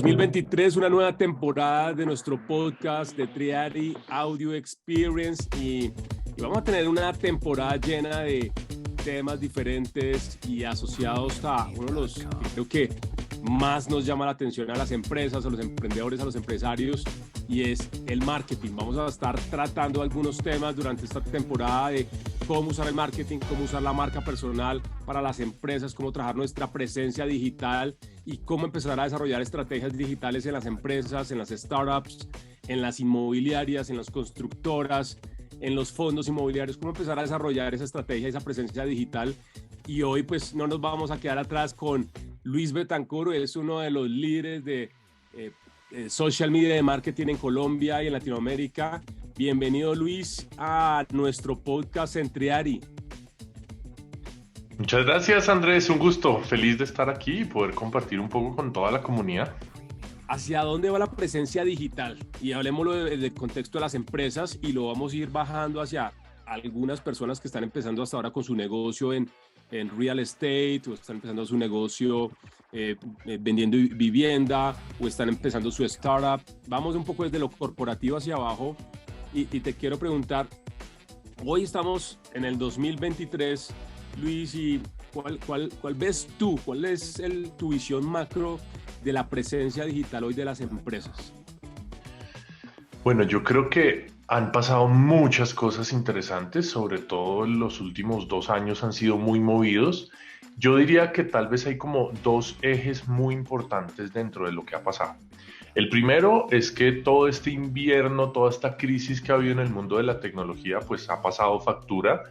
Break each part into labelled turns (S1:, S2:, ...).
S1: 2023, una nueva temporada de nuestro podcast de Triari Audio Experience y vamos a tener una temporada llena de temas diferentes y asociados a uno de los que creo que más nos llama la atención a las empresas, a los emprendedores, a los empresarios, y es el marketing. Vamos a estar tratando algunos temas durante esta temporada de cómo usar el marketing, cómo usar la marca personal para las empresas, cómo trabajar nuestra presencia digital y cómo empezar a desarrollar estrategias digitales en las empresas, en las startups, en las inmobiliarias, en las constructoras, en los fondos inmobiliarios, cómo empezar a desarrollar esa estrategia, esa presencia digital. Y hoy pues no nos vamos a quedar atrás con Luis Betancur, es uno de los líderes de social media de marketing en Colombia y en Latinoamérica. Bienvenido, Luis, a nuestro podcast en Triari.
S2: Muchas gracias, Andrés, un gusto, feliz de estar aquí y poder compartir un poco con toda la comunidad.
S1: ¿Hacia dónde va la presencia digital? Y hablemoslo del contexto de las empresas y lo vamos a ir bajando hacia algunas personas que están empezando hasta ahora con su negocio en real estate, o están empezando su negocio vendiendo vivienda, o están empezando su startup. Vamos un poco desde lo corporativo hacia abajo y te quiero preguntar, hoy estamos en el 2023, Luis, y ¿cuál ves tú? ¿Cuál es tu visión macro de la presencia digital hoy de las empresas?
S2: Bueno, yo creo que han pasado muchas cosas interesantes, sobre todo en los últimos 2 años han sido muy movidos. Yo diría que tal vez hay como dos ejes muy importantes dentro de lo que ha pasado. El primero es que todo este invierno, toda esta crisis que ha habido en el mundo de la tecnología, pues ha pasado factura.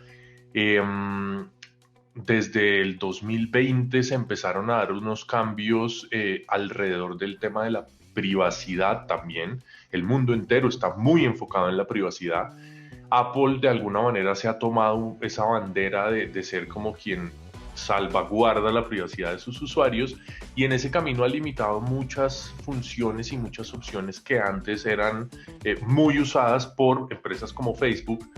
S2: Desde el 2020 se empezaron a dar unos cambios alrededor del tema de la privacidad también. El mundo entero está muy enfocado en la privacidad. Apple de alguna manera se ha tomado esa bandera de ser como quien salvaguarda la privacidad de sus usuarios, y en ese camino ha limitado muchas funciones y muchas opciones que antes eran muy usadas por empresas como Facebook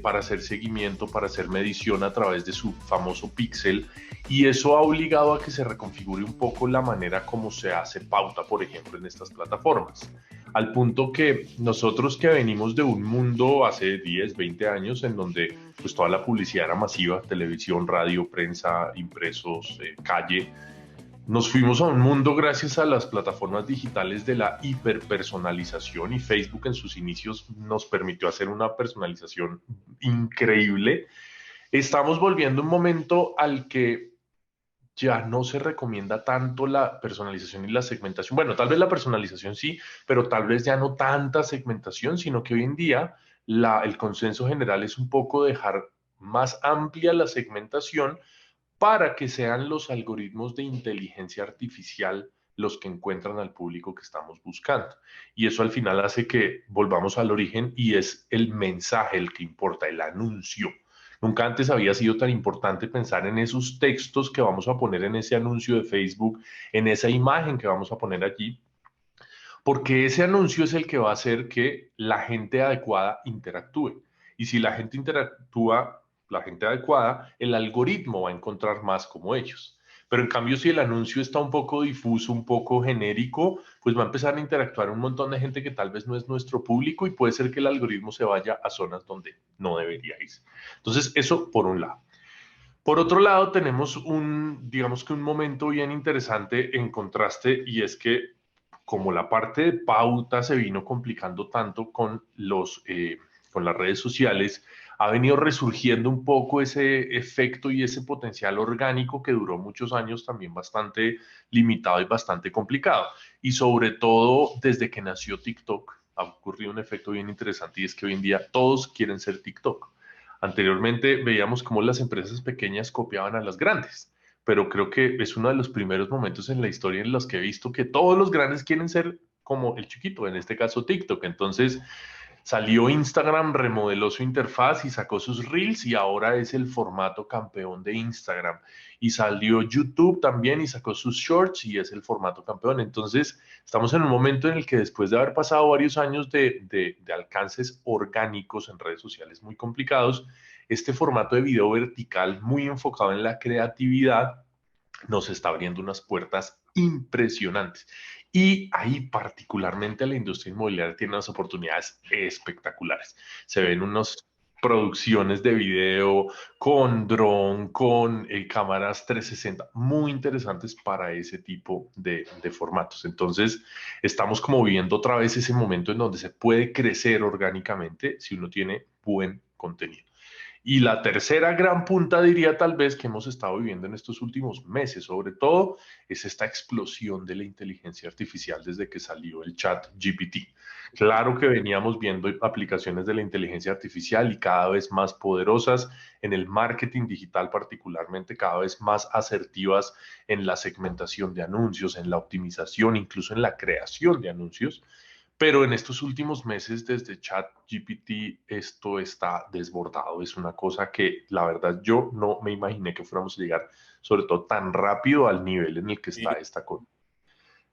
S2: para hacer seguimiento, para hacer medición a través de su famoso píxel, y eso ha obligado a que se reconfigure un poco la manera como se hace pauta, por ejemplo, en estas plataformas. Al punto que nosotros, que venimos de un mundo hace 10, 20 años en donde pues toda la publicidad era masiva, televisión, radio, prensa, impresos, calle, nos fuimos a un mundo gracias a las plataformas digitales de la hiperpersonalización, y Facebook en sus inicios nos permitió hacer una personalización increíble. Estamos volviendo a un momento al que ya no se recomienda tanto la personalización y la segmentación. Bueno, tal vez la personalización sí, pero tal vez ya no tanta segmentación, sino que hoy en día el consenso general es un poco dejar más amplia la segmentación para que sean los algoritmos de inteligencia artificial los que encuentran al público que estamos buscando. Y eso al final hace que volvamos al origen, y es el mensaje el que importa, el anuncio. Nunca antes había sido tan importante pensar en esos textos que vamos a poner en ese anuncio de Facebook, en esa imagen que vamos a poner allí, porque ese anuncio es el que va a hacer que la gente adecuada interactúe. Y si la gente interactúa, la gente adecuada, el algoritmo va a encontrar más como ellos. Pero en cambio, si el anuncio está un poco difuso, un poco genérico, pues va a empezar a interactuar un montón de gente que tal vez no es nuestro público, y puede ser que el algoritmo se vaya a zonas donde no debería ir. Entonces, eso por un lado. Por otro lado, tenemos digamos que un momento bien interesante en contraste, y es que como la parte de pauta se vino complicando tanto con con las redes sociales, ha venido resurgiendo un poco ese efecto y ese potencial orgánico que duró muchos años también bastante limitado y bastante complicado. Y sobre todo desde que nació TikTok ha ocurrido un efecto bien interesante, y es que hoy en día todos quieren ser TikTok. Anteriormente veíamos cómo las empresas pequeñas copiaban a las grandes, pero creo que es uno de los primeros momentos en la historia en los que he visto que todos los grandes quieren ser como el chiquito, en este caso TikTok. Entonces salió Instagram, remodeló su interfaz y sacó sus Reels, y ahora es el formato campeón de Instagram. Y salió YouTube también y sacó sus Shorts y es el formato campeón. Entonces estamos en un momento en el que, después de haber pasado varios años de alcances orgánicos en redes sociales muy complicados, este formato de video vertical muy enfocado en la creatividad nos está abriendo unas puertas impresionantes. Y ahí particularmente la industria inmobiliaria tiene unas oportunidades espectaculares. Se ven unas producciones de video con dron, con cámaras 360, muy interesantes para ese tipo de formatos. Entonces, estamos como viviendo otra vez ese momento en donde se puede crecer orgánicamente si uno tiene buen contenido. Y la tercera gran punta, diría tal vez, que hemos estado viviendo en estos últimos meses, sobre todo, es esta explosión de la inteligencia artificial desde que salió el chat GPT. Claro que veníamos viendo aplicaciones de la inteligencia artificial y cada vez más poderosas en el marketing digital, particularmente cada vez más asertivas en la segmentación de anuncios, en la optimización, incluso en la creación de anuncios. Pero en estos últimos meses, desde ChatGPT, esto está desbordado. Es una cosa que, la verdad, yo no me imaginé que fuéramos a llegar, sobre todo tan rápido al nivel en el que está
S1: Eh,
S2: esta cosa.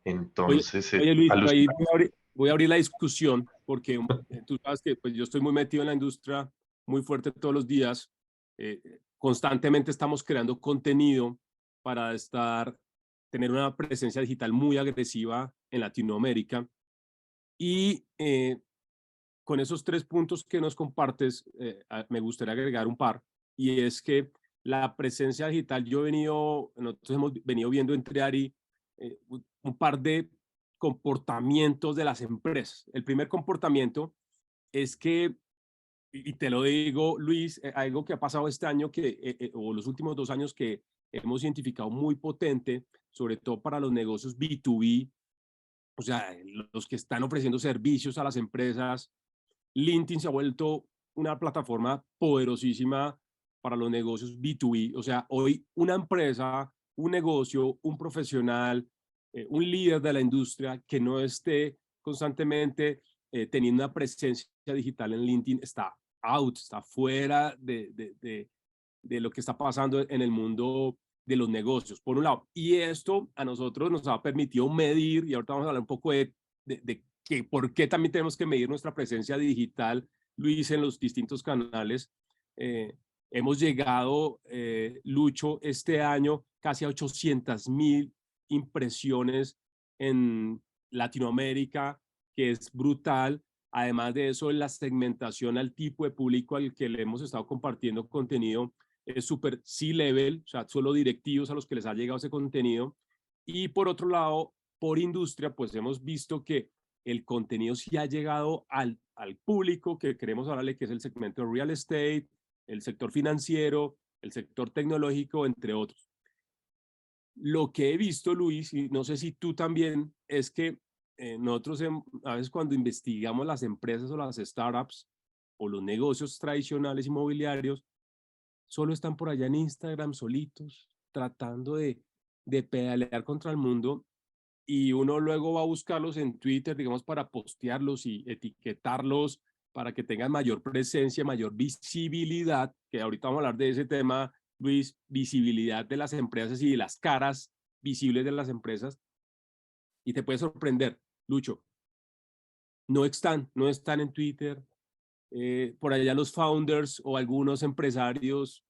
S1: Oye,
S2: Entonces,
S1: oye Luis, yo ahí
S2: alucinante.
S1: voy a abrir la discusión porque tú sabes que pues, yo estoy muy metido en la industria muy fuerte todos los días. Constantemente estamos creando contenido para tener una presencia digital muy agresiva en Latinoamérica. Y con esos tres puntos que nos compartes, me gustaría agregar un par, y es que la presencia digital, nosotros hemos venido viendo entre Ari un par de comportamientos de las empresas. El primer comportamiento es que, y te lo digo, Luis, algo que ha pasado este año o los últimos 2 años que hemos identificado muy potente, sobre todo para los negocios B2B, o sea, los que están ofreciendo servicios a las empresas. LinkedIn se ha vuelto una plataforma poderosísima para los negocios B2B. O sea, hoy una empresa, un negocio, un profesional, un líder de la industria que no esté constantemente teniendo una presencia digital en LinkedIn está out, está fuera de lo que está pasando en el mundo de los negocios, por un lado. Y esto a nosotros nos ha permitido medir, y ahorita vamos a hablar un poco de que por qué también tenemos que medir nuestra presencia digital, Luis, en los distintos canales. Eh, Hemos llegado, Lucho, este año casi a 800,000 impresiones en Latinoamérica, que es brutal. Además de eso, la segmentación al tipo de público al que le hemos estado compartiendo contenido es súper C-level, o sea, solo directivos a los que les ha llegado ese contenido. Y por otro lado, por industria, pues hemos visto que el contenido sí ha llegado al público que queremos hablarle, que es el segmento real estate, el sector financiero, el sector tecnológico, entre otros. Lo que he visto, Luis, y no sé si tú también, es que nosotros a veces cuando investigamos las empresas o las startups o los negocios tradicionales inmobiliarios, solo están por allá en Instagram solitos, tratando de pedalear contra el mundo, y uno luego va a buscarlos en Twitter, digamos, para postearlos y etiquetarlos para que tengan mayor presencia, mayor visibilidad, que ahorita vamos a hablar de ese tema, Luis, visibilidad de las empresas y de las caras visibles de las empresas, y te puede sorprender, Lucho, no están en Twitter, por allá los founders o algunos empresarios,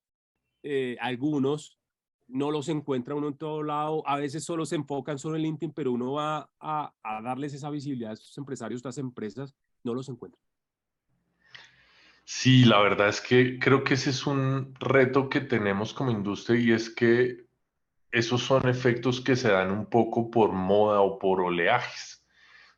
S1: algunos no los encuentra uno en todo lado, a veces solo se enfocan solo en LinkedIn, pero uno va a darles esa visibilidad a estos empresarios, a estas empresas, no los encuentra.
S2: Sí, la verdad es que creo que ese es un reto que tenemos como industria y es que esos son efectos que se dan un poco por moda o por oleajes.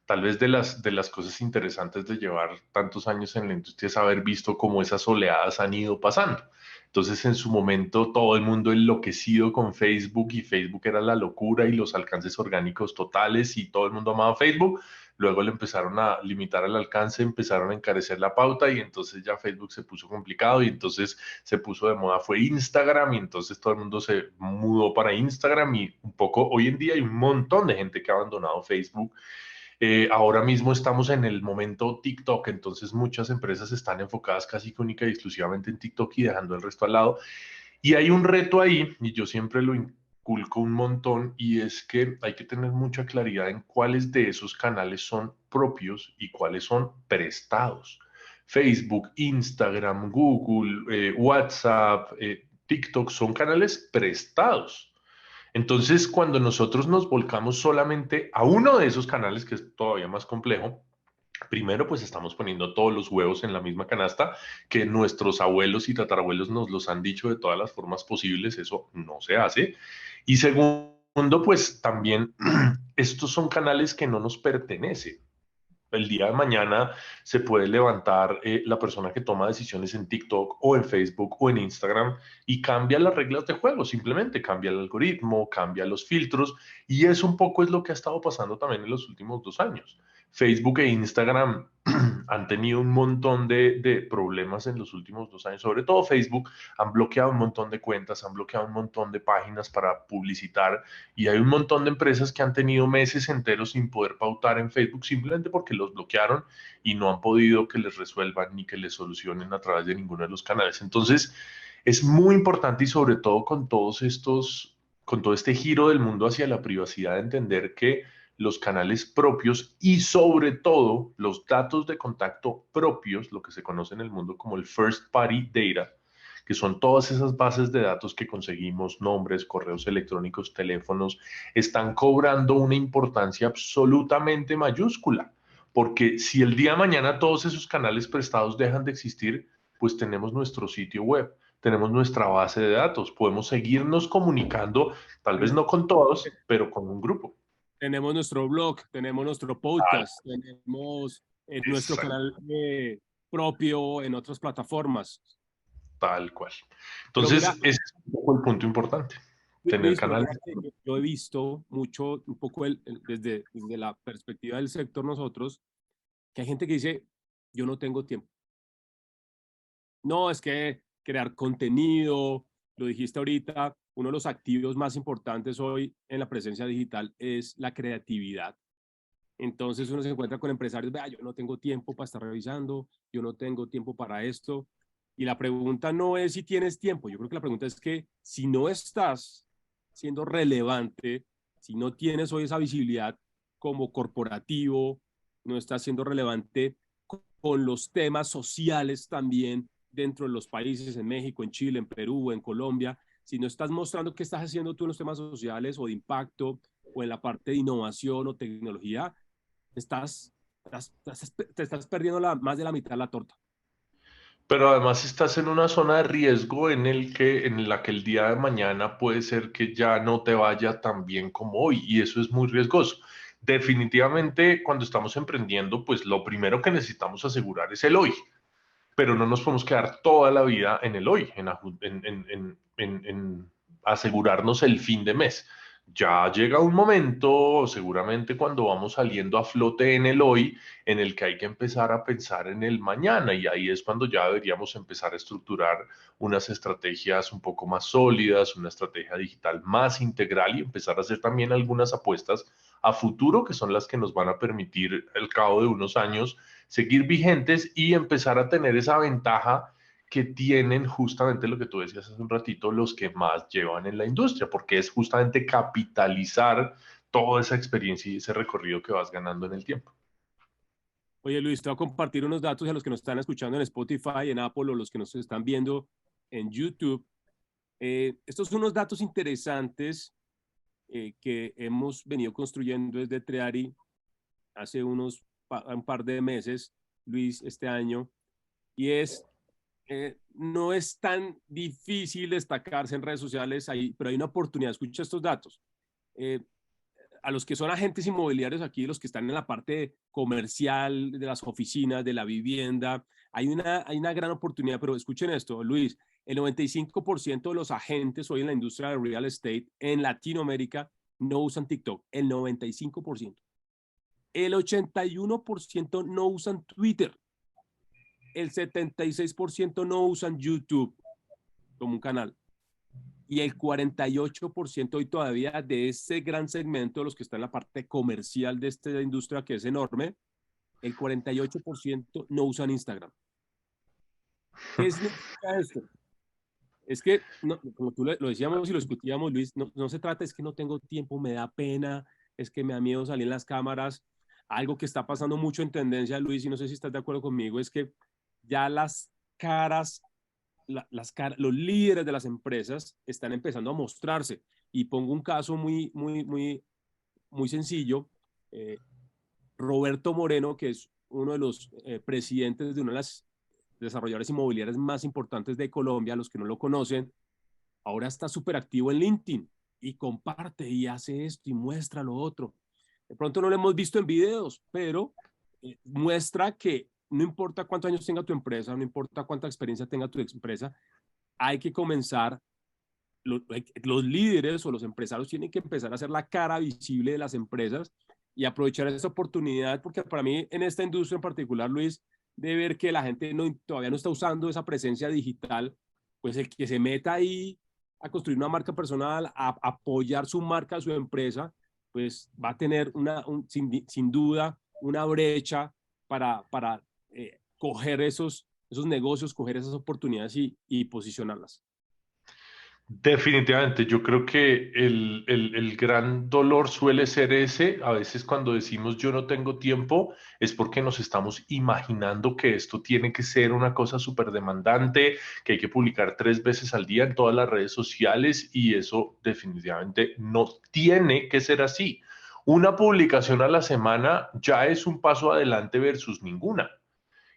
S2: Tal vez de las cosas interesantes de llevar tantos años en la industria es haber visto cómo esas oleadas han ido pasando. Entonces, en su momento, todo el mundo enloquecido con Facebook y Facebook era la locura y los alcances orgánicos totales y todo el mundo amaba Facebook. Luego le empezaron a limitar el alcance, empezaron a encarecer la pauta y entonces ya Facebook se puso complicado y entonces se puso de moda fue Instagram y entonces todo el mundo se mudó para Instagram y un poco hoy en día hay un montón de gente que ha abandonado Facebook. Ahora mismo estamos en el momento TikTok, entonces muchas empresas están enfocadas casi que única y exclusivamente en TikTok y dejando el resto al lado. Y hay un reto ahí, y yo siempre lo inculco un montón, y es que hay que tener mucha claridad en cuáles de esos canales son propios y cuáles son prestados. Facebook, Instagram, Google, WhatsApp, TikTok son canales prestados. Entonces, cuando nosotros nos volcamos solamente a uno de esos canales, que es todavía más complejo, primero, pues estamos poniendo todos los huevos en la misma canasta, que nuestros abuelos y tatarabuelos nos los han dicho de todas las formas posibles, eso no se hace. Y segundo, pues también estos son canales que no nos pertenecen. El día de mañana se puede levantar la persona que toma decisiones en TikTok o en Facebook o en Instagram y cambia las reglas de juego, simplemente cambia el algoritmo, cambia los filtros y eso un poco es lo que ha estado pasando también en los últimos 2 años. Facebook e Instagram han tenido un montón de problemas en los últimos 2 años, sobre todo Facebook, han bloqueado un montón de cuentas, han bloqueado un montón de páginas para publicitar y hay un montón de empresas que han tenido meses enteros sin poder pautar en Facebook simplemente porque los bloquearon y no han podido que les resuelvan ni que les solucionen a través de ninguno de los canales. Entonces, es muy importante y sobre todo con todos estos, con todo este giro del mundo hacia la privacidad, entender que los canales propios y sobre todo los datos de contacto propios, lo que se conoce en el mundo como el first party data, que son todas esas bases de datos que conseguimos, nombres, correos electrónicos, teléfonos, están cobrando una importancia absolutamente mayúscula, porque si el día de mañana todos esos canales prestados dejan de existir, pues tenemos nuestro sitio web, tenemos nuestra base de datos, podemos seguirnos comunicando, tal vez no con todos, pero con un grupo.
S1: Tenemos nuestro blog, tenemos nuestro
S2: Tal,
S1: podcast, tenemos nuestro
S2: exact-
S1: canal propio en otras plataformas.
S2: tal cual.
S1: Pero mira,
S2: Entonces, ese es un poco el punto importante, tener
S1: Luis, pero
S2: canales.
S1: mira que yo he visto mucho, un poco desde la perspectiva del sector nosotros, que hay gente que dice, yo no tengo tiempo. No, es que crear contenido, lo dijiste ahorita, uno de los activos más importantes hoy en la presencia digital es la creatividad. Entonces uno se encuentra con empresarios, vea, yo no tengo tiempo para estar revisando, yo no tengo tiempo para esto. Y la pregunta no es si tienes tiempo, yo creo que la pregunta es que si no estás siendo relevante, si no tienes hoy esa visibilidad como corporativo, no estás siendo relevante con los temas sociales también dentro de los países, en México, en Chile, en Perú, en Colombia, si no estás mostrando qué estás haciendo tú en los temas sociales o de impacto o en la parte de innovación o tecnología, estás, te estás perdiendo más de la mitad de la torta.
S2: Pero además estás en una zona de riesgo en la que el día de mañana puede ser que ya no te vaya tan bien como hoy, y eso es muy riesgoso. Definitivamente, cuando estamos emprendiendo, pues lo primero que necesitamos asegurar es el hoy, pero no nos podemos quedar toda la vida en el hoy, en asegurarnos el fin de mes. Ya llega un momento, seguramente cuando vamos saliendo a flote en el hoy, en el que hay que empezar a pensar en el mañana y ahí es cuando ya deberíamos empezar a estructurar unas estrategias un poco más sólidas, una estrategia digital más integral y empezar a hacer también algunas apuestas a futuro que son las que nos van a permitir al cabo de unos años seguir vigentes y empezar a tener esa ventaja que tienen justamente lo que tú decías hace un ratito, los que más llevan en la industria, porque es justamente capitalizar toda esa experiencia y ese recorrido que vas ganando en el tiempo.
S1: Oye, Luis, te voy a compartir unos datos a los que nos están escuchando en Spotify, en Apple o los que nos están viendo en YouTube. Estos son unos datos interesantes que hemos venido construyendo desde Treari hace un par de meses, Luis, este año, y no es tan difícil destacarse en redes sociales, ahí, pero hay una oportunidad. Escucha estos datos. Eh, a los que son agentes inmobiliarios aquí, los que están en la parte comercial de las oficinas, de la vivienda, hay una gran oportunidad, pero escuchen esto, Luis, el 95% de los agentes hoy en la industria de real estate en Latinoamérica no usan TikTok, el 95%. El 81% no usan Twitter, el 76% no usan YouTube como un canal. Y el 48% hoy todavía de ese gran segmento de los que están en la parte comercial de esta industria que es enorme, el 48% no usan Instagram. ¿Qué significa esto? Es que, no, como tú lo decíamos y lo discutíamos, Luis, no se trata, es que no tengo tiempo, me da pena, es que me da miedo salir en las cámaras. Algo que está pasando mucho en tendencia, Luis, y no sé si estás de acuerdo conmigo, es que ya las caras los líderes de las empresas están empezando a mostrarse. Y pongo un caso muy sencillo. Eh, Roberto Moreno, que es uno de los presidentes de una de las desarrolladoras inmobiliarias más importantes de Colombia, los que no lo conocen, ahora está súper activo en LinkedIn y comparte y hace esto y muestra lo otro. De pronto no lo hemos visto en videos, pero muestra que no importa cuántos años tenga tu empresa, no importa cuánta experiencia tenga tu empresa, hay que comenzar, los líderes o los empresarios tienen que empezar a hacer la cara visible de las empresas y aprovechar esa oportunidad, porque para mí en esta industria en particular, Luis, de ver que la gente todavía no está usando esa presencia digital, pues el que se meta ahí a construir una marca personal, a apoyar su marca, su empresa, pues va a tener sin duda una brecha para coger esos negocios, coger esas oportunidades y posicionarlas.
S2: Definitivamente, yo creo que el gran dolor suele ser ese. A veces cuando decimos yo no tengo tiempo, es porque nos estamos imaginando que esto tiene que ser una cosa súper demandante, que hay que publicar 3 veces al día en todas las redes sociales y eso definitivamente no tiene que ser así. Una publicación a la semana ya es un paso adelante versus ninguna.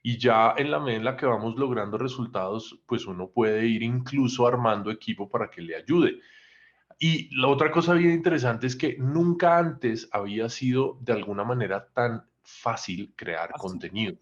S2: Y ya en la medida en la que vamos logrando resultados, pues uno puede ir incluso armando equipo para que le ayude. Y la otra cosa bien interesante es que nunca antes había sido de alguna manera tan fácil crear
S1: Así.
S2: contenido.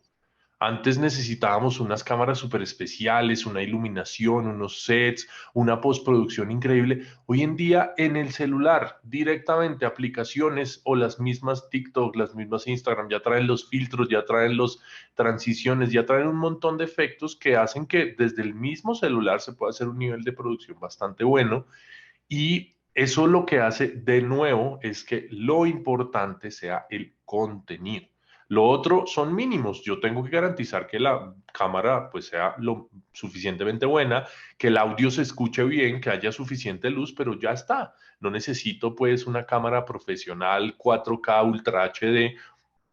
S2: Antes necesitábamos unas cámaras súper especiales, una iluminación, unos sets, una postproducción increíble. Hoy en día en el celular, directamente aplicaciones o las mismas TikTok, las mismas Instagram, ya traen los filtros, ya traen las transiciones, ya traen un montón de efectos que hacen que desde el mismo celular se pueda hacer un nivel de producción bastante bueno. Y eso lo que hace de nuevo es que lo importante sea el contenido. Lo otro son mínimos. Yo tengo que garantizar que la cámara pues sea lo suficientemente buena, que el audio se escuche bien, que haya suficiente luz, pero ya está. No necesito pues una cámara profesional 4K Ultra HD.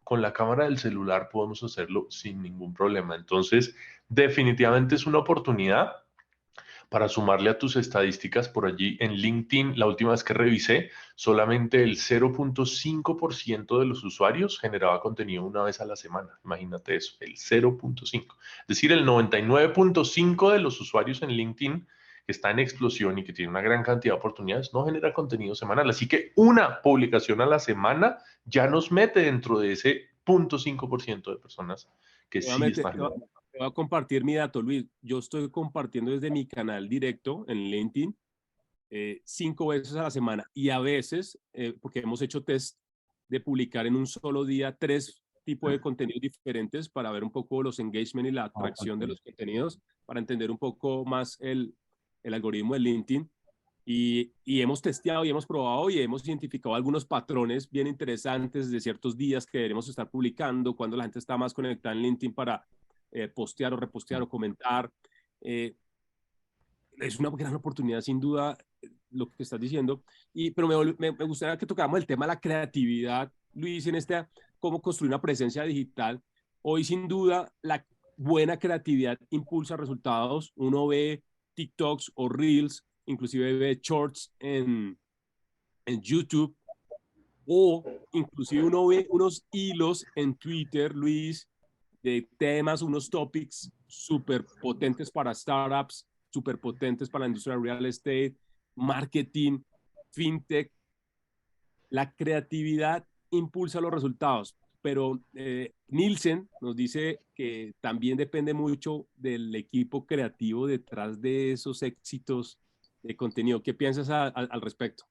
S2: Con la cámara del celular podemos hacerlo sin ningún problema. Entonces, definitivamente es una oportunidad para sumarle a tus estadísticas por allí en LinkedIn. La última vez que revisé, solamente el 0.5% de los usuarios generaba contenido una vez a la semana. Imagínate eso, el 0.5. Es decir, el 99.5 de los usuarios en LinkedIn que está en explosión y que tiene una gran cantidad de oportunidades, no genera contenido semanal. Así que una publicación a la semana ya nos mete dentro de ese 0.5% de personas que sí
S1: Nuevamente,
S2: están generando.
S1: te voy a compartir mi dato, Luis. Yo estoy compartiendo desde mi canal directo en LinkedIn 5 veces a la semana y a veces, porque hemos hecho test de publicar en un solo día 3 tipos de contenidos diferentes para ver un poco los engagement y la atracción de los contenidos, para entender un poco más el algoritmo de LinkedIn. Y hemos testeado y hemos probado y hemos identificado algunos patrones bien interesantes de ciertos días que deberemos estar publicando, cuando la gente está más conectada en LinkedIn para postear o repostear o comentar. Eh, es una gran oportunidad, sin duda, lo que estás diciendo. Pero me gustaría que tocáramos el tema de la creatividad, Luis, en este, cómo construir una presencia digital. Hoy, sin duda, la buena creatividad impulsa resultados. Uno ve TikToks o Reels, inclusive ve shorts en YouTube, o inclusive uno ve unos hilos en Twitter, Luis, de temas, unos topics súper potentes para startups, súper potentes para la industria de real estate, marketing, fintech. La creatividad impulsa los resultados, pero Nielsen nos dice que también depende mucho del equipo creativo detrás de esos éxitos de contenido. ¿Qué piensas al respecto?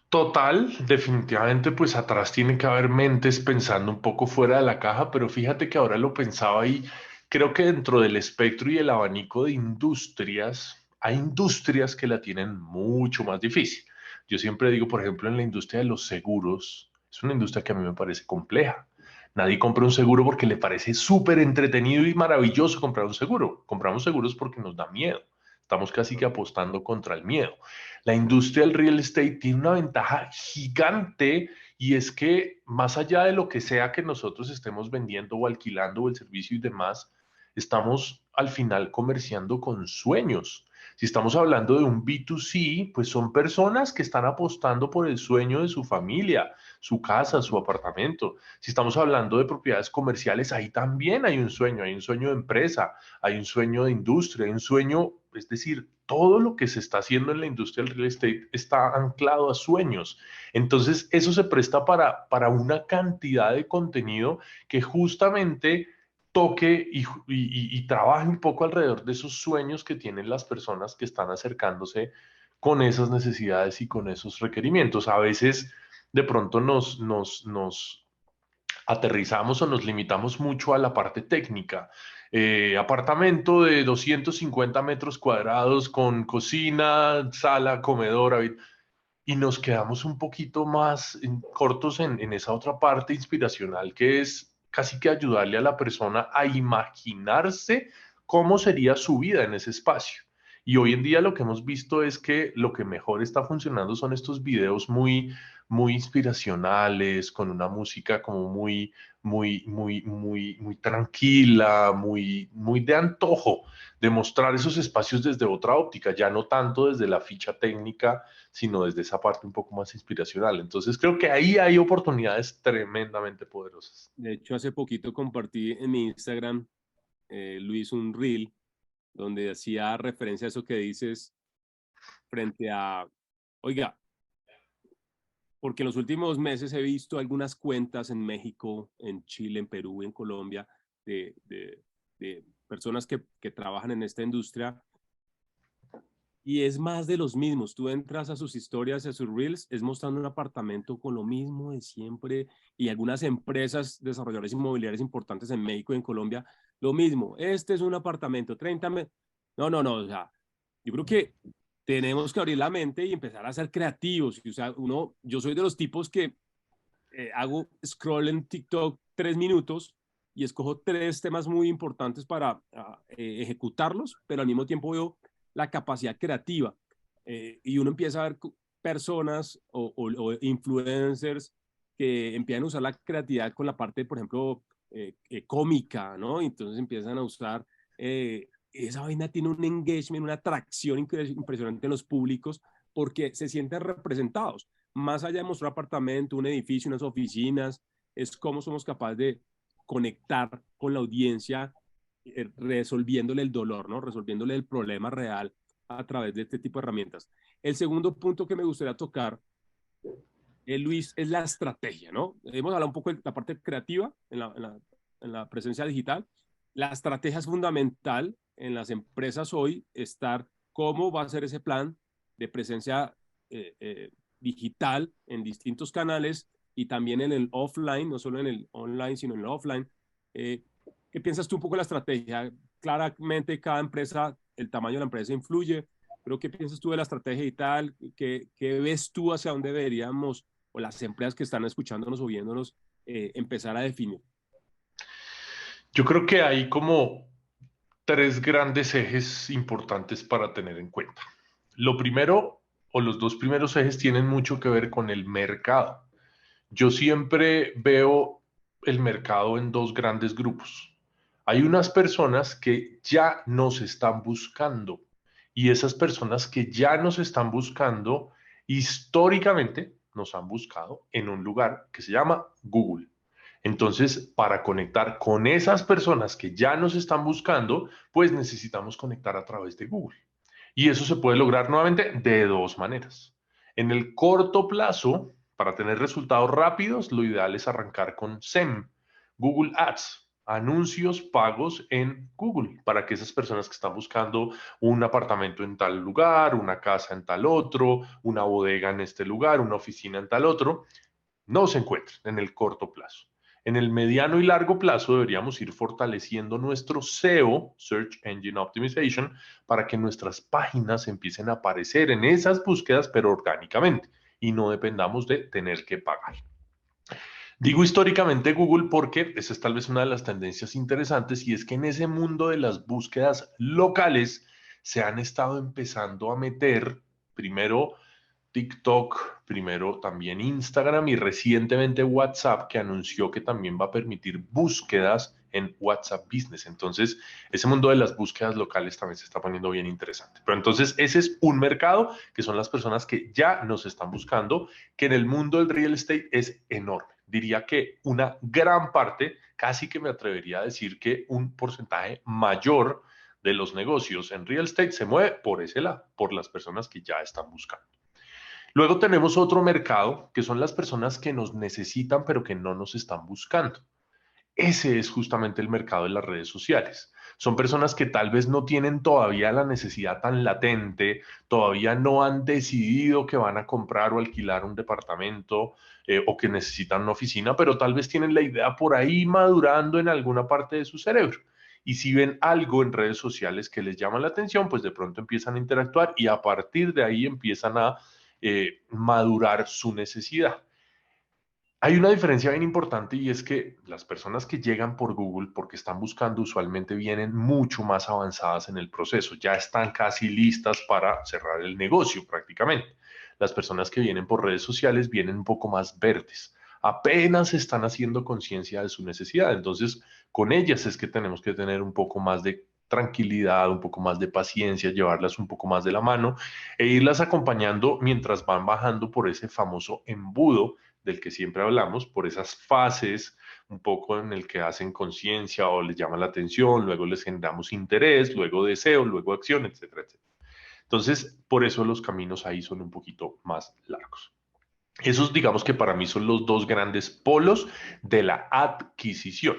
S2: Total, definitivamente, pues atrás tiene que haber mentes pensando un poco fuera de la caja, pero fíjate que ahora lo pensaba y creo que dentro del espectro y el abanico de industrias, hay industrias que la tienen mucho más difícil. Yo siempre digo, por ejemplo, en la industria de los seguros, es una industria que a mí me parece compleja. Nadie compra un seguro porque le parece súper entretenido y maravilloso comprar un seguro. Compramos seguros porque nos da miedo. Estamos casi que apostando contra el miedo. La industria del real estate tiene una ventaja gigante y es que más allá de lo que sea que nosotros estemos vendiendo o alquilando o el servicio y demás, estamos al final comerciando con sueños. Si estamos hablando de un B2C, pues son personas que están apostando por el sueño de su familia, su casa, su apartamento. Si estamos hablando de propiedades comerciales, ahí también hay un sueño de empresa, hay un sueño de industria, hay un sueño, es decir, todo lo que se está haciendo en la industria del real estate está anclado a sueños. Entonces, eso se presta para una cantidad de contenido que justamente toque y trabaje un poco alrededor de esos sueños que tienen las personas que están acercándose con esas necesidades y con esos requerimientos. A veces de pronto nos aterrizamos o nos limitamos mucho a la parte técnica. Apartamento de 250 metros cuadrados con cocina, sala, comedor, y nos quedamos un poquito más cortos en esa otra parte inspiracional que es casi que ayudarle a la persona a imaginarse cómo sería su vida en ese espacio. Y hoy en día lo que hemos visto es que lo que mejor está funcionando son estos videos muy inspiracionales, con una música como muy tranquila, muy de antojo, de mostrar esos espacios desde otra óptica, ya no tanto desde la ficha técnica, sino desde esa parte un poco más inspiracional. Entonces creo que ahí hay oportunidades tremendamente poderosas.
S1: De hecho, hace poquito compartí en mi Instagram, Luis, un reel donde hacía referencia a eso que dices frente a, oiga, porque en los últimos meses he visto algunas cuentas en México, en Chile, en Perú, en Colombia, de personas que trabajan en esta industria y es más de los mismos. Tú entras a sus historias, a sus reels, es mostrando un apartamento con lo mismo de siempre y algunas empresas desarrolladoras inmobiliarias importantes en México y en Colombia, lo mismo. Este es un apartamento, 30 metros. No, no, no, o sea, yo creo que tenemos que abrir la mente y empezar a ser creativos. O sea, yo soy de los tipos que hago scroll en TikTok 3 minutos y escojo 3 temas muy importantes para ejecutarlos, pero al mismo tiempo veo la capacidad creativa y uno empieza a ver personas o influencers que empiezan a usar la creatividad con la parte, por ejemplo, cómica, ¿no? Entonces empiezan a usar, esa vaina tiene un engagement, una atracción impresionante en los públicos porque se sienten representados más allá de mostrar apartamento, un edificio, unas oficinas, es cómo somos capaces de conectar con la audiencia, resolviéndole el dolor, ¿no? Resolviéndole el problema real a través de este tipo de herramientas. El segundo punto que me gustaría tocar, Luis, es la estrategia, ¿no? Hemos hablado un poco de la parte creativa en la presencia digital. La estrategia es fundamental en las empresas hoy, estar cómo va a ser ese plan de presencia digital en distintos canales y también en el offline, no solo en el online, sino en el offline. Eh, ¿Qué piensas tú un poco de la estrategia? Claramente cada empresa, el tamaño de la empresa influye, pero ¿qué piensas tú de la estrategia digital? ¿Qué ves tú hacia dónde deberíamos, o las empresas que están escuchándonos o viéndonos, empezar a definir?
S2: Yo creo que hay como tres grandes ejes importantes para tener en cuenta. Lo primero, o los dos primeros ejes, tienen mucho que ver con el mercado. Yo siempre veo el mercado en dos grandes grupos. Hay unas personas que ya nos están buscando y esas personas que ya nos están buscando históricamente nos han buscado en un lugar que se llama Google. Entonces, para conectar con esas personas que ya nos están buscando, pues necesitamos conectar a través de Google. Y eso se puede lograr nuevamente de dos maneras. En el corto plazo, para tener resultados rápidos, lo ideal es arrancar con SEM, Google Ads, anuncios pagos en Google, para que esas personas que están buscando un apartamento en tal lugar, una casa en tal otro, una bodega en este lugar, una oficina en tal otro, no se encuentren en el corto plazo. En el mediano y largo plazo deberíamos ir fortaleciendo nuestro SEO, Search Engine Optimization, para que nuestras páginas empiecen a aparecer en esas búsquedas, pero orgánicamente, y no dependamos de tener que pagar. Digo históricamente Google porque esa es tal vez una de las tendencias interesantes y es que en ese mundo de las búsquedas locales se han estado empezando a meter primero TikTok, primero también Instagram y recientemente WhatsApp, que anunció que también va a permitir búsquedas en WhatsApp Business. Entonces, ese mundo de las búsquedas locales también se está poniendo bien interesante. Pero entonces, ese es un mercado que son las personas que ya nos están buscando, que en el mundo del real estate es enorme. Diría que una gran parte, casi que me atrevería a decir que un porcentaje mayor de los negocios en real estate se mueve por ese lado, por las personas que ya están buscando. Luego tenemos otro mercado, que son las personas que nos necesitan, pero que no nos están buscando. Ese es justamente el mercado de las redes sociales. Son personas que tal vez no tienen todavía la necesidad tan latente, todavía no han decidido que van a comprar o alquilar un departamento o que necesitan una oficina, pero tal vez tienen la idea por ahí madurando en alguna parte de su cerebro. Y si ven algo en redes sociales que les llama la atención, pues de pronto empiezan a interactuar y a partir de ahí empiezan a madurar su necesidad. Hay una diferencia bien importante y es que las personas que llegan por Google porque están buscando usualmente vienen mucho más avanzadas en el proceso, ya están casi listas para cerrar el negocio prácticamente. Las personas que vienen por redes sociales vienen un poco más verdes, apenas están haciendo conciencia de su necesidad, entonces con ellas es que tenemos que tener un poco más de tranquilidad, un poco más de paciencia, llevarlas un poco más de la mano e irlas acompañando mientras van bajando por ese famoso embudo del que siempre hablamos, por esas fases un poco en el que hacen conciencia o les llama la atención, luego les generamos interés, luego deseo, luego acción, etcétera, etcétera. Entonces, por eso los caminos ahí son un poquito más largos. Esos, digamos que para mí son los dos grandes polos de la adquisición.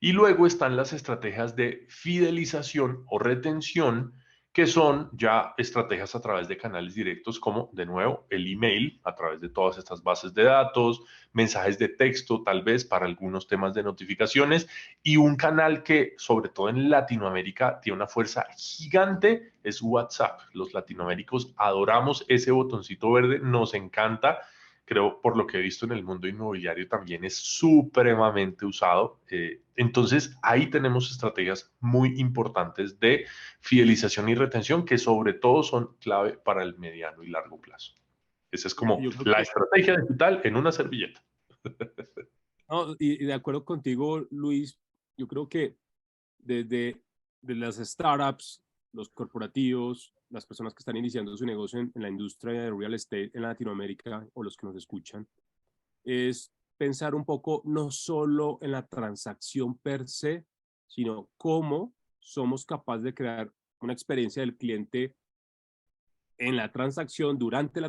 S2: Y luego están las estrategias de fidelización o retención, que son ya estrategias a través de canales directos como, de nuevo, el email, a través de todas estas bases de datos, mensajes de texto, tal vez para algunos temas de notificaciones, y un canal que, sobre todo en Latinoamérica, tiene una fuerza gigante, es WhatsApp. Los latinoaméricos adoramos ese botoncito verde, nos encanta. Creo, por lo que he visto en el mundo inmobiliario, también es supremamente usado. Entonces, ahí tenemos estrategias muy importantes de fidelización y retención que sobre todo son clave para el mediano y largo plazo. Esa es como
S1: Yo creo
S2: la
S1: que,
S2: estrategia digital en una servilleta.
S1: no, y de acuerdo contigo, Luis, yo creo que desde de las startups, los corporativos, las personas que están iniciando su negocio en la industria de real estate en Latinoamérica o los que nos escuchan, es pensar un poco no solo en la transacción per se, sino cómo somos capaces de crear una experiencia del cliente en la transacción, durante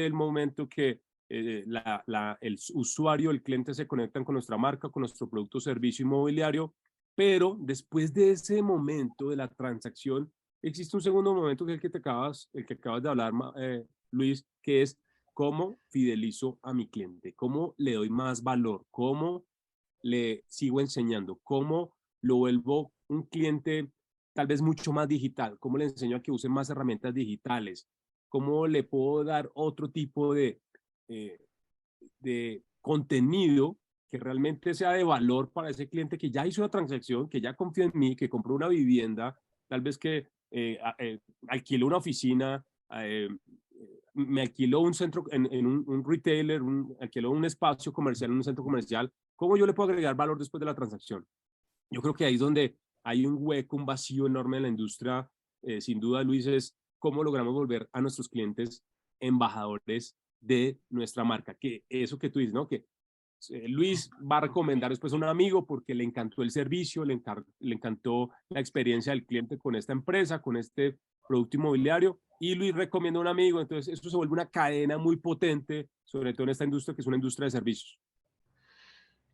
S1: el momento que el usuario, el cliente se conectan con nuestra marca, con nuestro producto o servicio inmobiliario, pero después de ese momento de la transacción, existe un segundo momento que es el que acabas de hablar, Luis, que es cómo fidelizo a mi cliente, cómo le doy más valor, cómo le sigo enseñando, cómo lo vuelvo un cliente tal vez mucho más digital, cómo le enseño a que use más herramientas digitales, cómo le puedo dar otro tipo eh, de contenido que realmente sea de valor para ese cliente que ya hizo una transacción, que ya confió en mí, que compró una vivienda, tal vez que alquiló una oficina, eh, me alquiló un centro en un retailer, alquiló un espacio comercial en un centro comercial. ¿Cómo yo le puedo agregar valor después de la transacción? Yo creo que ahí es donde hay un hueco, un vacío enorme en la industria. Sin duda, Luis, es cómo logramos volver a nuestros clientes embajadores de nuestra marca. Que eso que tú dices, ¿no? Que Luis va a recomendar después a un amigo porque le encantó el servicio, le encantó la experiencia del cliente con esta empresa, con este producto inmobiliario, y Luis recomienda a un amigo. Entonces, esto se vuelve una cadena muy potente, sobre todo en esta industria que es una industria de servicios.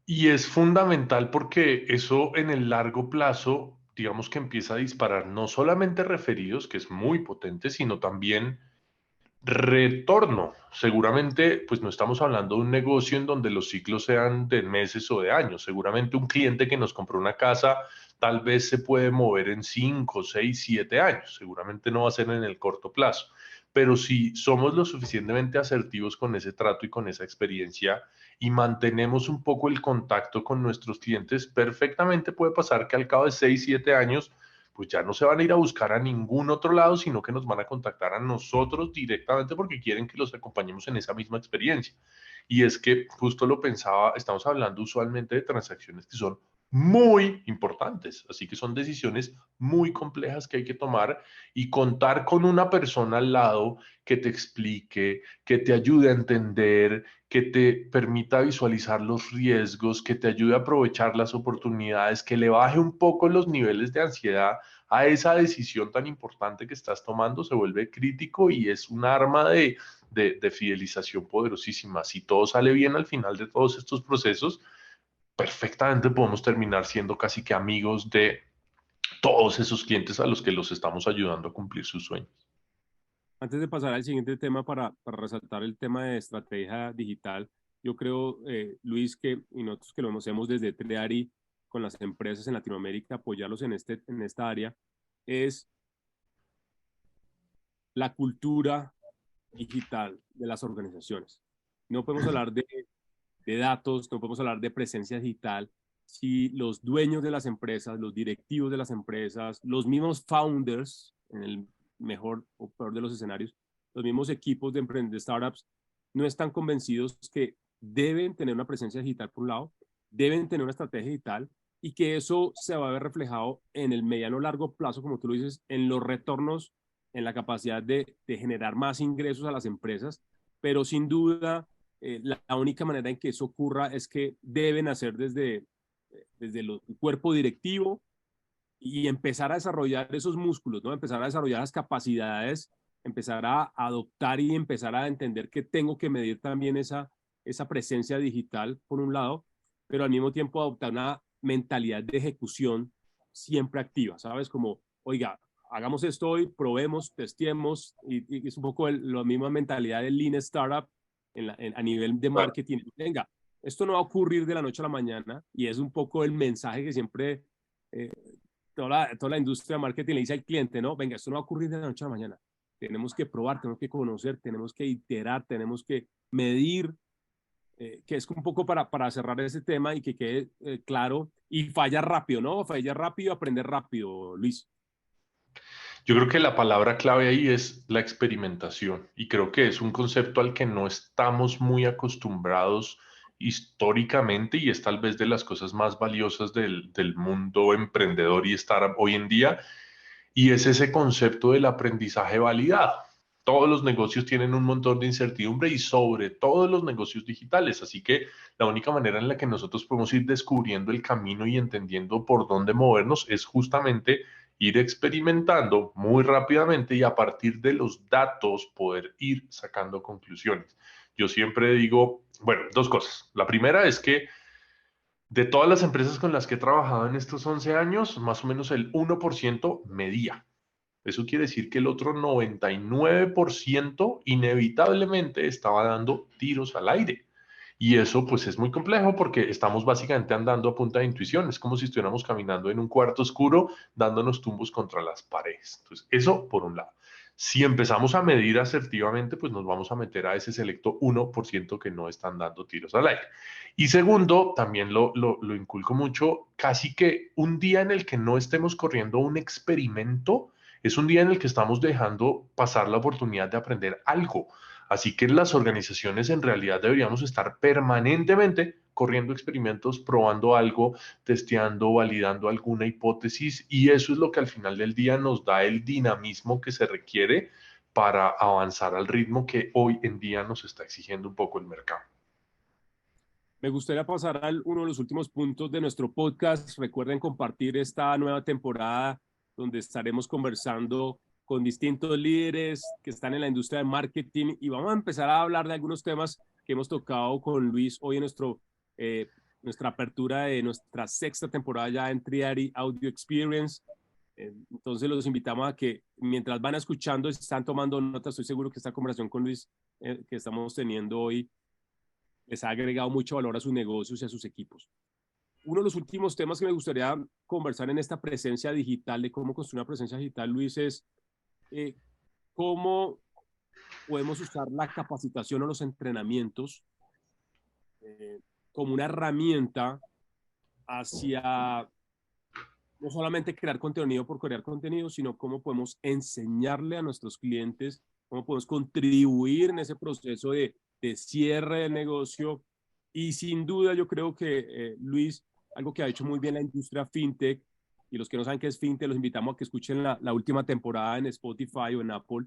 S2: Y es fundamental porque eso en el largo plazo, digamos que empieza a disparar no solamente referidos, que es muy potente, sino también retorno. Seguramente, pues no estamos hablando de un negocio en donde los ciclos sean de meses o de años. Seguramente un cliente que nos compró una casa tal vez se puede mover en 5, 6, 7 años. Seguramente no va a ser en el corto plazo. Pero si somos lo suficientemente asertivos con ese trato y con esa experiencia y mantenemos un poco el contacto con nuestros clientes, perfectamente puede pasar que al cabo de 6, 7 años pues ya no se van a ir a buscar a ningún otro lado, sino que nos van a contactar a nosotros directamente porque quieren que los acompañemos en esa misma experiencia. Y es que justo lo pensaba, estamos hablando usualmente de transacciones que son muy importantes. Así que son decisiones muy complejas que hay que tomar y contar con una persona al lado que te explique, que te ayude a entender, que te permita visualizar los riesgos, que te ayude a aprovechar las oportunidades, que le baje un poco los niveles de ansiedad a esa decisión tan importante que estás tomando, se vuelve crítico y es un arma de fidelización poderosísima. Si todo sale bien al final de todos estos procesos, perfectamente podemos terminar siendo casi que amigos de todos esos clientes a los que los estamos ayudando a cumplir sus sueños.
S1: Antes de pasar al siguiente tema para resaltar el tema de estrategia digital, yo creo, Luis, y nosotros que lo hacemos desde Treari con las empresas en Latinoamérica, apoyarlos en esta área, es la cultura digital de las organizaciones. No podemos hablar de datos, no podemos hablar de presencia digital si los dueños de las empresas, los directivos de las empresas, los mismos founders, en el mejor o peor de los escenarios, los mismos equipos de emprendedores, startups, no están convencidos que deben tener una presencia digital por un lado, deben tener una estrategia digital y que eso se va a ver reflejado en el mediano largo plazo, como tú lo dices, en los retornos, en la capacidad de generar más ingresos a las empresas, pero sin duda la única manera en que eso ocurra es que deben hacer desde el cuerpo directivo y empezar a desarrollar esos músculos, ¿no? Empezar a desarrollar las capacidades, empezar a adoptar y empezar a entender que tengo que medir también esa presencia digital, por un lado, pero al mismo tiempo adoptar una mentalidad de ejecución siempre activa, ¿sabes? Como, oiga, hagamos esto hoy, probemos, testemos, y es un poco la misma mentalidad del Lean Startup a nivel de marketing. Venga, esto no va a ocurrir de la noche a la mañana, y es un poco el mensaje que siempre eh, toda la industria de marketing le dice al cliente, no, venga, esto no va a ocurrir de la noche a la mañana. Tenemos que probar, tenemos que conocer, tenemos que iterar, tenemos que medir, que es un poco para cerrar ese tema y que quede claro y falla rápido, ¿no? Falla rápido, aprender rápido, Luis.
S2: Yo creo que la palabra clave ahí es la experimentación y creo que es un concepto al que no estamos muy acostumbrados históricamente y es tal vez de las cosas más valiosas del mundo emprendedor y startup hoy en día y es ese concepto del aprendizaje validado. Todos los negocios tienen un montón de incertidumbre y sobre todo los negocios digitales, así que la única manera en la que nosotros podemos ir descubriendo el camino y entendiendo por dónde movernos es justamente ir experimentando muy rápidamente y a partir de los datos poder ir sacando conclusiones. Yo siempre digo, bueno, dos cosas. La primera es que de todas las empresas con las que he trabajado en estos 11 años, más o menos el 1% medía. Eso quiere decir que el otro 99% inevitablemente estaba dando tiros al aire. Y eso pues es muy complejo porque estamos básicamente andando a punta de intuición. Es como si estuviéramos caminando en un cuarto oscuro dándonos tumbos contra las paredes. Entonces, eso por un lado. Si empezamos a medir asertivamente, pues nos vamos a meter a ese selecto 1% que no están dando tiros al aire. Y segundo, también lo inculco mucho, casi que un día en el que no estemos corriendo un experimento, es un día en el que estamos dejando pasar la oportunidad de aprender algo. Así que las organizaciones en realidad deberíamos estar permanentemente corriendo experimentos, probando algo, testeando, validando alguna hipótesis y eso es lo que al final del día nos da el dinamismo que se requiere para avanzar al ritmo que hoy en día nos está exigiendo un poco el mercado.
S1: Me gustaría pasar a uno de los últimos puntos de nuestro podcast. Recuerden compartir esta nueva temporada donde estaremos conversando con distintos líderes que están en la industria de marketing y vamos a empezar a hablar de algunos temas que hemos tocado con Luis hoy en nuestra apertura de nuestra sexta temporada ya en Triari Audio Experience. Entonces los invitamos a que mientras van escuchando, si están tomando notas, estoy seguro que esta conversación con Luis que estamos teniendo hoy les ha agregado mucho valor a sus negocios y a sus equipos. Uno de los últimos temas que me gustaría conversar en esta presencia digital, de cómo construir una presencia digital, Luis, es eh, cómo podemos usar la capacitación o los entrenamientos eh, como una herramienta hacia no solamente crear contenido por crear contenido, sino cómo podemos enseñarle a nuestros clientes, cómo podemos contribuir en ese proceso de cierre de negocio. Y sin duda yo creo que, Luis, algo que ha hecho muy bien la industria fintech, y los que no saben qué es fintech, los invitamos a que escuchen la última temporada en Spotify o en Apple,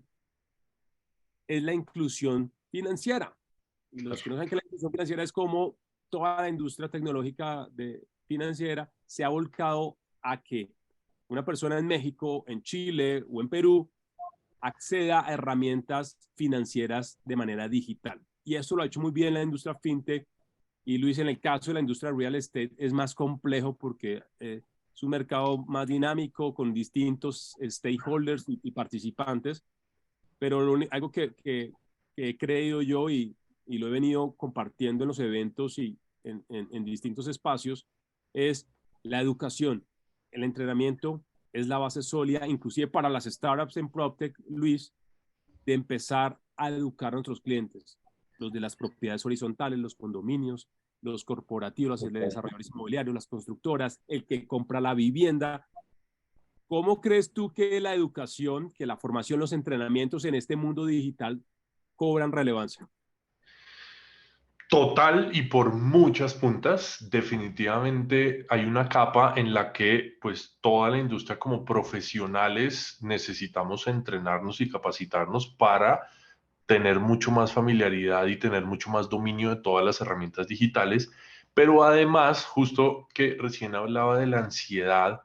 S1: es la inclusión financiera. Y los que no saben que la inclusión financiera es como toda la industria tecnológica financiera se ha volcado a que una persona en México, en Chile o en Perú acceda a herramientas financieras de manera digital. Y eso lo ha hecho muy bien la industria fintech. Y Luis, en el caso de la industria real estate es más complejo porque es un mercado más dinámico con distintos stakeholders y participantes, pero algo que he creído yo y lo he venido compartiendo en los eventos y en distintos espacios es la educación, el entrenamiento es la base sólida, inclusive para las startups en PropTech, Luis, de empezar a educar a nuestros clientes, los de las propiedades horizontales, los condominios, los corporativos, los desarrolladores inmobiliarios, las constructoras, el que compra la vivienda. ¿Cómo crees tú que la educación, que la formación, los entrenamientos en este mundo digital cobran relevancia?
S2: Total y por muchas puntas, definitivamente hay una capa en la que pues toda la industria como profesionales necesitamos entrenarnos y capacitarnos para tener mucho más familiaridad y tener mucho más dominio de todas las herramientas digitales, pero además, justo que recién hablaba de la ansiedad,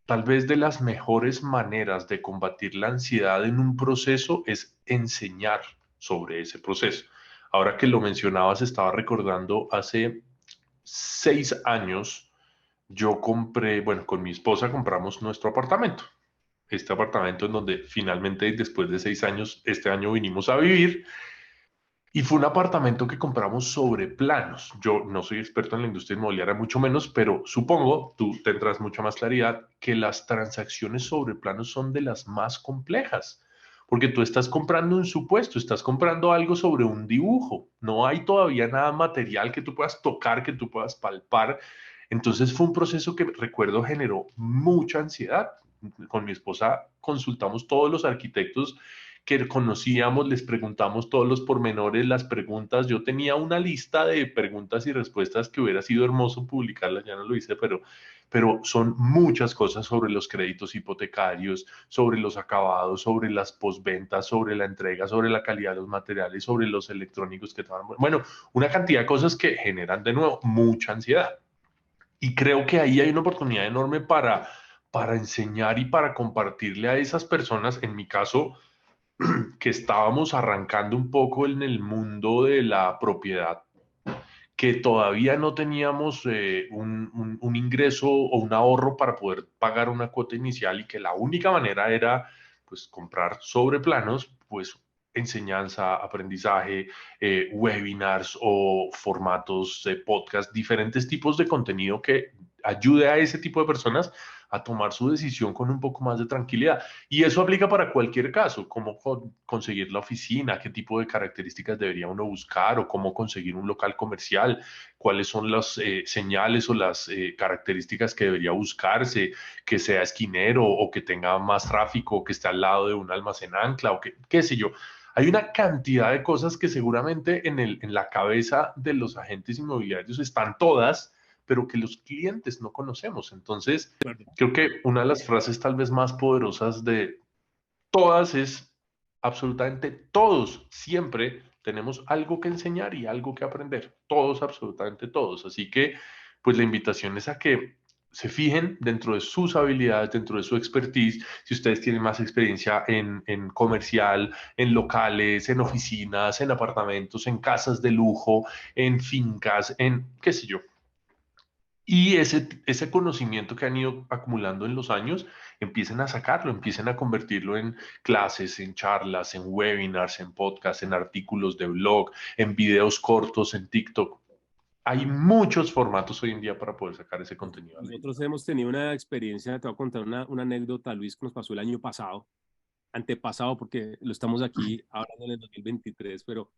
S2: tal vez de las mejores maneras de combatir la ansiedad en un proceso es enseñar sobre ese proceso. Ahora que lo mencionabas, estaba recordando hace 6 años, yo compré, bueno, con mi esposa compramos nuestro apartamento. Este apartamento en donde finalmente, después de 6 años, este año vinimos a vivir. Y fue un apartamento que compramos sobre planos. Yo no soy experto en la industria inmobiliaria, mucho menos, pero supongo, tú tendrás mucha más claridad, que las transacciones sobre planos son de las más complejas, porque tú estás comprando un supuesto, estás comprando algo sobre un dibujo. No hay todavía nada material que tú puedas tocar, que tú puedas palpar. Entonces fue un proceso que recuerdo generó mucha ansiedad. Con mi esposa consultamos todos los arquitectos que conocíamos, les preguntamos todos los pormenores, las preguntas. Yo tenía una lista de preguntas y respuestas que hubiera sido hermoso publicarlas, ya no lo hice, pero son muchas cosas sobre los créditos hipotecarios, sobre los acabados, sobre las postventas, sobre la entrega, sobre la calidad de los materiales, sobre los electrónicos que trabajan. Bueno, una cantidad de cosas que generan de nuevo mucha ansiedad. Y creo que ahí hay una oportunidad enorme para enseñar y para compartirle a esas personas, en mi caso, que estábamos arrancando un poco en el mundo de la propiedad, que todavía no teníamos un ingreso o un ahorro para poder pagar una cuota inicial y que la única manera era pues comprar sobre planos, pues enseñanza, aprendizaje, webinars o formatos de podcast, diferentes tipos de contenido que ayude a ese tipo de personas a tomar su decisión con un poco más de tranquilidad. Y eso aplica para cualquier caso, cómo conseguir la oficina, qué tipo de características debería uno buscar o cómo conseguir un local comercial, cuáles son las señales o las características que debería buscarse, que sea esquinero o que tenga más tráfico, o que esté al lado de un almacén ancla o que, qué sé yo. Hay una cantidad de cosas que seguramente en la cabeza de los agentes inmobiliarios están todas, pero que los clientes no conocemos. Entonces, creo que una de las frases tal vez más poderosas de todas es absolutamente todos, siempre tenemos algo que enseñar y algo que aprender. Todos, absolutamente todos. Así que, pues la invitación es a que se fijen dentro de sus habilidades, dentro de su expertise, si ustedes tienen más experiencia en comercial, en locales, en oficinas, en apartamentos, en casas de lujo, en fincas, en qué sé yo, y ese conocimiento que han ido acumulando en los años, empiecen a sacarlo, empiecen a convertirlo en clases, en charlas, en webinars, en podcasts, en artículos de blog, en videos cortos, en TikTok. Hay muchos formatos hoy en día para poder sacar ese contenido a la
S1: Nosotros hemos tenido una experiencia, te voy a contar una anécdota, Luis, que nos pasó el año pasado, antepasado, porque lo estamos aquí hablando en el 2023, pero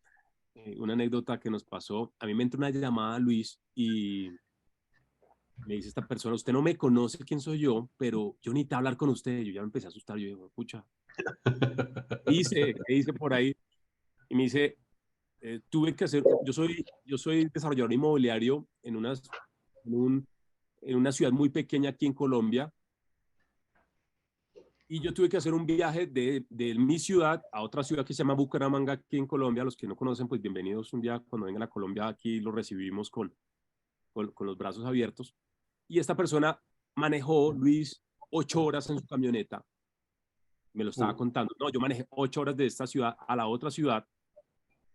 S1: una anécdota que nos pasó. A mí me entró una llamada, Luis, y me dice esta persona, usted no me conoce quién soy yo, pero yo necesito hablar con usted. Yo ya me empecé a asustar, yo digo, pucha, ¿qué dice por ahí? Y me dice, tuve que hacer, yo soy desarrollador inmobiliario en un en una ciudad muy pequeña aquí en Colombia. Y yo tuve que hacer un viaje de mi ciudad a otra ciudad que se llama Bucaramanga, aquí en Colombia. Los que no conocen, pues bienvenidos un día cuando vengan a Colombia. Aquí los recibimos con los brazos abiertos. Y esta persona manejó, Luis, 8 horas en su camioneta. Me lo estaba contando. No, yo manejé 8 horas de esta ciudad a la otra ciudad.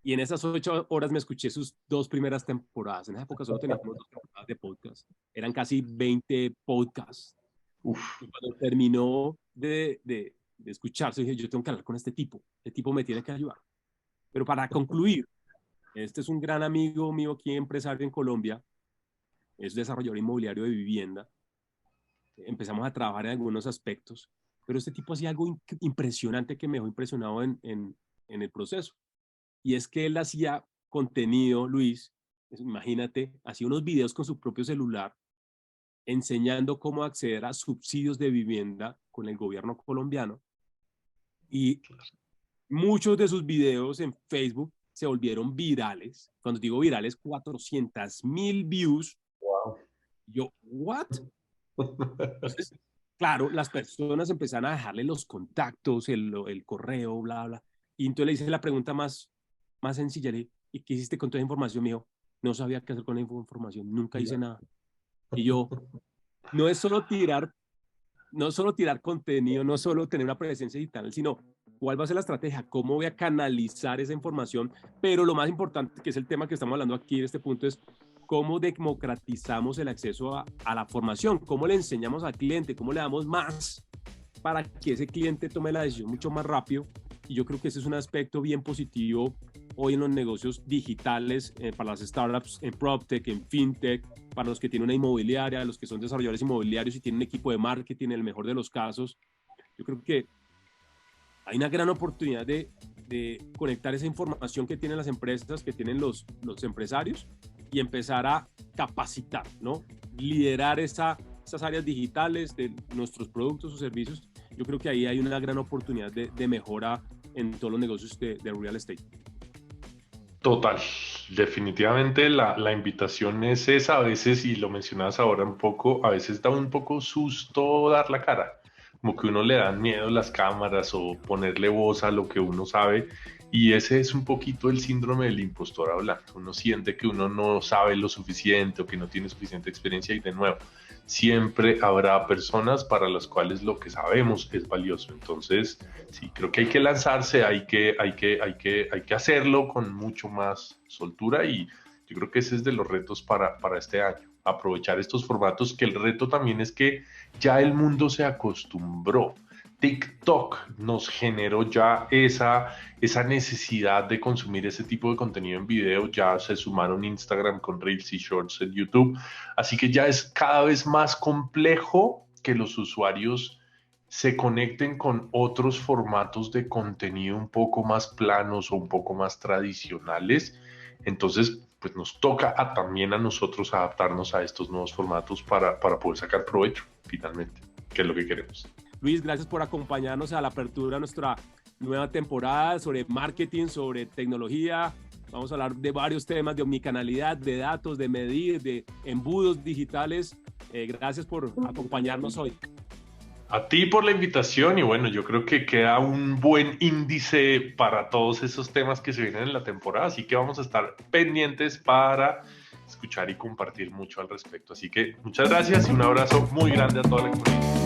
S1: Y en esas 8 horas me escuché sus 2 primeras temporadas. En esa época solo teníamos 2 temporadas de podcast. Eran casi 20 podcasts.
S2: Uf.
S1: Y cuando terminó de escucharse, dije, yo tengo que hablar con este tipo me tiene que ayudar. Pero para concluir, este es un gran amigo mío aquí, empresario en Colombia, es desarrollador inmobiliario de vivienda, empezamos a trabajar en algunos aspectos, pero este tipo hacía algo impresionante que me dejó impresionado en el proceso, y es que él hacía contenido, Luis, imagínate, hacía unos videos con su propio celular, enseñando cómo acceder a subsidios de vivienda con el gobierno colombiano, y muchos de sus videos en Facebook se volvieron virales. Cuando digo virales, 400,000 views.
S2: Wow.
S1: Yo, ¿what? Entonces, claro, las personas empezaron a dejarle los contactos, el correo, bla, bla. Y entonces le hice la pregunta más sencilla. Le dije, ¿y qué hiciste con toda esa información? Me dijo, no sabía qué hacer con la información, nunca hice nada. Y yo, no es solo tirar contenido, no solo tener una presencia digital, sino cuál va a ser la estrategia, cómo voy a canalizar esa información, pero lo más importante, que es el tema que estamos hablando aquí en este punto, es cómo democratizamos el acceso a la formación, cómo le enseñamos al cliente, cómo le damos más para que ese cliente tome la decisión mucho más rápido. Y yo creo que ese es un aspecto bien positivo hoy en los negocios digitales, para las startups, en PropTech, en FinTech, para los que tienen una inmobiliaria, los que son desarrolladores inmobiliarios y tienen un equipo de marketing, en el mejor de los casos. Yo creo que hay una gran oportunidad de conectar esa información que tienen las empresas, que tienen los empresarios, y empezar a capacitar, ¿no? Liderar esas áreas digitales de nuestros productos o servicios. Yo creo que ahí hay una gran oportunidad de mejora en todos los negocios de real estate.
S2: Total, definitivamente la invitación es esa. A veces, y lo mencionabas ahora un poco, a veces da un poco susto dar la cara, como que uno le dan miedo las cámaras o ponerle voz a lo que uno sabe, y ese es un poquito el síndrome del impostor hablando. Uno siente que uno no sabe lo suficiente o que no tiene suficiente experiencia, y de nuevo, siempre habrá personas para las cuales lo que sabemos es valioso. Entonces, sí, creo que hay que lanzarse, hay que hacerlo con mucho más soltura, y yo creo que ese es de los retos para este año. Aprovechar estos formatos, que el reto también es que ya el mundo se acostumbró. TikTok nos generó ya esa necesidad de consumir ese tipo de contenido en video. Ya se sumaron Instagram con Reels y Shorts en YouTube. Así que ya es cada vez más complejo que los usuarios se conecten con otros formatos de contenido un poco más planos o un poco más tradicionales. Entonces, pues nos toca también a nosotros adaptarnos a estos nuevos formatos para poder sacar provecho finalmente, que es lo que queremos.
S1: Luis, gracias por acompañarnos a la apertura de nuestra nueva temporada sobre marketing, sobre tecnología. Vamos a hablar de varios temas de omnicanalidad, de datos, de medir, de embudos digitales. Gracias por acompañarnos hoy.
S2: A ti por la invitación, y bueno, yo creo que queda un buen índice para todos esos temas que se vienen en la temporada, así que vamos a estar pendientes para escuchar y compartir mucho al respecto. Así que muchas gracias y un abrazo muy grande a toda la comunidad.